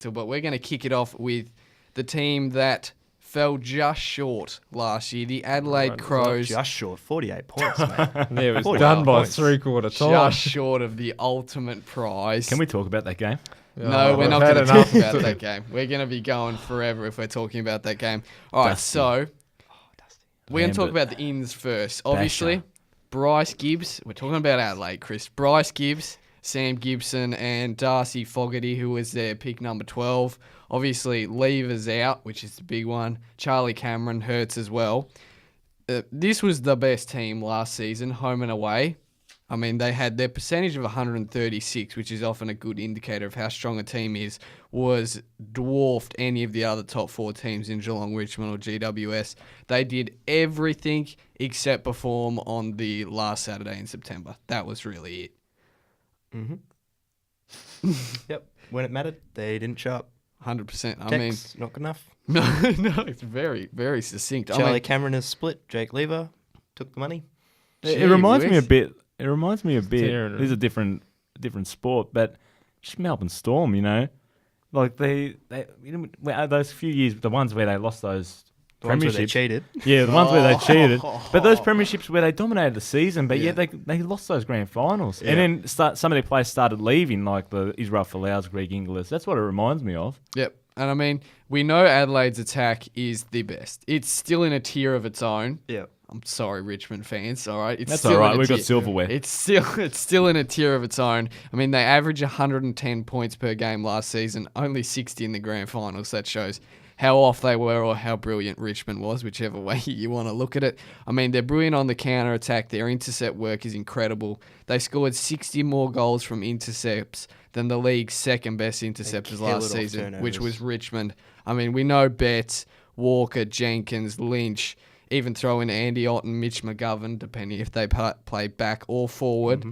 But we're going to kick it off with the team that fell just short last year, the Adelaide Crows. Just short, 48 points, mate. Yeah, it was 48 done by points. three-quarter time. Just short of the ultimate prize. Can we talk about that game? No, we're we've not had going to enough. talk about that game. We're going to be going forever if we're talking about that game. All right, Dusty. so we're going to talk Lambert. about the ins first. Obviously, Basher. Bryce Gibbs. We're talking about Adelaide, Chris. Bryce Gibbs, Sam Gibson, and Darcy Fogarty, who was their pick number 12. Obviously, Lever's out, which is the big one. Charlie Cameron hurts as well. This was the best team last season, home and away. I mean, they had their percentage of 136, which is often a good indicator of how strong a team is, was dwarfed any of the other top 4 teams in Geelong, Richmond or GWS. They did everything except perform on the last Saturday in September. That was really it. Mm-hmm. Yep. When it mattered, they didn't show up. 100%. I Text, not good enough. mean, no, it's very, very succinct. Charlie Cameron has split. Jake Lever took the money. It reminds me a whiz. bit. It reminds me a bit. Tearing This is a different sport, but just Melbourne Storm. You know, like they those few years, the ones where they lost those The ones where they premierships. cheated. Yeah, the ones where they cheated. But those premierships where they dominated the season, but yet they lost those grand finals. Yeah. And then some of their players started leaving, like the Israel Folau's, Greg Inglis. That's what it reminds me of. Yep. And I mean, we know Adelaide's attack is the best. It's still in a tier of its own. Yeah. I'm sorry, Richmond fans. All right, it's That's still all right. in a We've got tier. silverware. It's still in a tier of its own. I mean, they average 110 points per game last season, only 60 in the grand finals. That shows how off they were or how brilliant Richmond was, whichever way you want to look at it. I mean, they're brilliant on the counter attack. Their intercept work is incredible. They scored 60 more goals from intercepts than the league's second best interceptors kill it last off season, which turnovers. was Richmond. I mean, we know Betts, Walker, Jenkins, Lynch, even throw in Andy Ott and Mitch McGovern, depending if they play back or forward.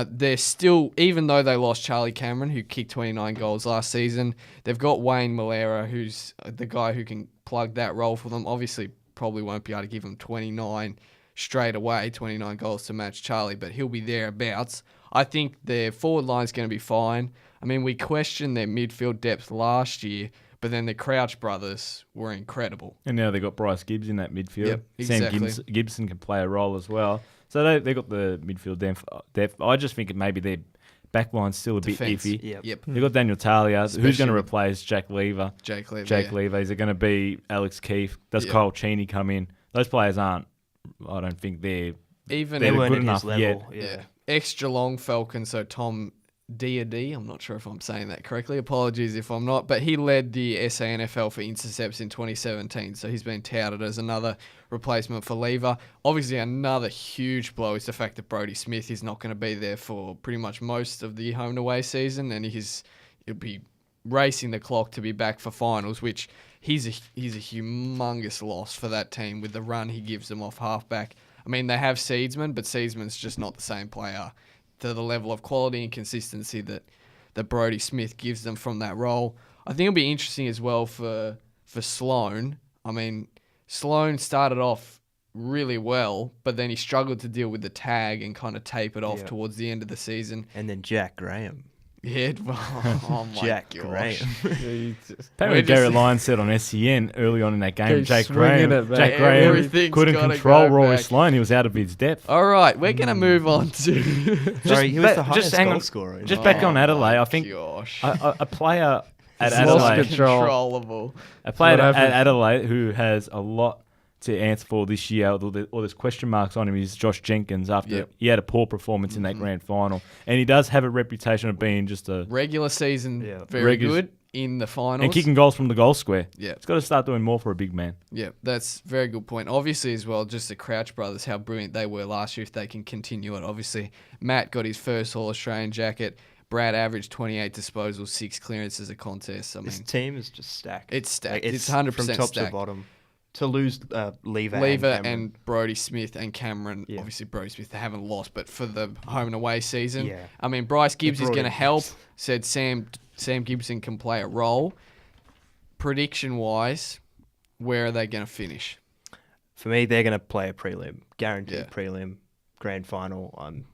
They're still, even though they lost Charlie Cameron, who kicked 29 goals last season, they've got Wayne Malera, who's the guy who can plug that role for them. Obviously, probably won't be able to give them 29 straight away, 29 goals to match Charlie, but he'll be thereabouts. I think their forward line's going to be fine. I mean, we questioned their midfield depth last year, but then the Crouch brothers were incredible. And now they've got Bryce Gibbs in that midfield. Yep, exactly. Sam Gibson can play a role as well. So they've got the midfield depth. I just think maybe their backline's still a Defence. bit iffy. Yep. They've got Daniel Talia. Who's going Especially to with replace Jack Lever? Jake Lever. Jake yeah. Lever. Is it going to be Alex Keefe? Does Yeah. Kyle Cheney come in? Those players aren't. I don't think they're. Even They They're weren't good at his enough level. yet. Yeah. Ex-Geelong Falcon, so Tom D. I'm not sure if I'm saying that correctly. Apologies if I'm not. But he led the SANFL for intercepts in 2017, so he's been touted as another replacement for Lever. Obviously, another huge blow is the fact that Brodie Smith is not going to be there for pretty much most of the home and away season, and he'll be racing the clock to be back for finals, which he's a humongous loss for that team with the run he gives them off halfback. I mean, they have Seedsman, but Seedsman's just not the same player to the level of quality and consistency that Brodie Smith gives them from that role. I think it'll be interesting as well for Sloan. I mean, Sloan started off really well, but then he struggled to deal with the tag and kind of tape it off Yeah. towards the end of the season. And then Jack Graham. Yeah, oh my Jack gosh. Graham. Apparently, We're Gary just- Lyon said on SEN early on in that game, Keep Jack swinging Graham, it back. Jack Graham Everything's couldn't gotta control go Rory back. Sloane. He was out of his depth. All right, we're going to move on to... Sorry, he was the just highest hang goal on. scorer. in Just the back league. on Adelaide, I think Gosh. a player at He's lost Adelaide, control. Controllable. a player What at happened? Adelaide who has a lot to answer for this year, or there's question marks on him, is Josh Jenkins after Yep. he had a poor performance in that grand final. And he does have a reputation of being just a... Regular season, Yeah. very Regular- good in the finals. and kicking goals from the goal square. Yeah. He's got to start doing more for a big man. Yeah, that's a very good point. Obviously, as well, just the Crouch brothers, how brilliant they were last year if they can continue it. Obviously, Matt got his first All-Australian jacket. Brad averaged 28 disposals, 6 clearances a contest. I mean, This team is just stacked. it's stacked. Like, It's 100% from top stacked. to bottom. To lose Lever Lever Cameron. and Brodie Smith and Cameron. Yeah. Obviously, Brodie Smith, they haven't lost, but for the home and away season, Yeah. I mean, Bryce Gibbs is brought going to in help. Gibbs. Said Sam Gibson can play a role. Prediction-wise, where are they going to finish? For me, they're going to play a prelim. Guaranteed Yeah. prelim. Grand final. I'm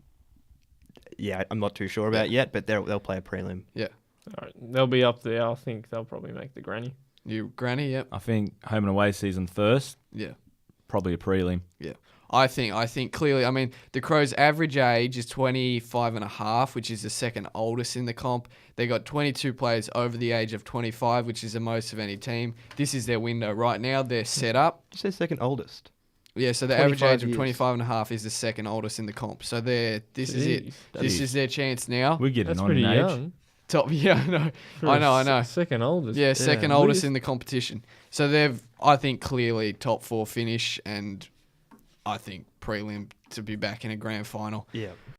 not too sure about yet, but they'll play a prelim. Yeah. All right, they'll be up there. I think they'll probably make the granny. You granny, yep. I think home and away season first, Yeah. probably a prelim. Yeah. I think clearly, I mean, the Crows' average age is 25 and a half, which is the second oldest in the comp. They got 22 players over the age of 25, which is the most of any team. This is their window right now. They're set up. Did you say second oldest? Yeah, so the average 25 age of years. 25 and a half is the second oldest in the comp. So this is it. Jeez. This is their chance now. We're getting That's on pretty in age. young. Top, yeah, For I a know. Second oldest. Yeah, second What oldest is- in the competition. So they've, I think, clearly top 4 finish, and I think prelim to be back in a grand final. Yeah.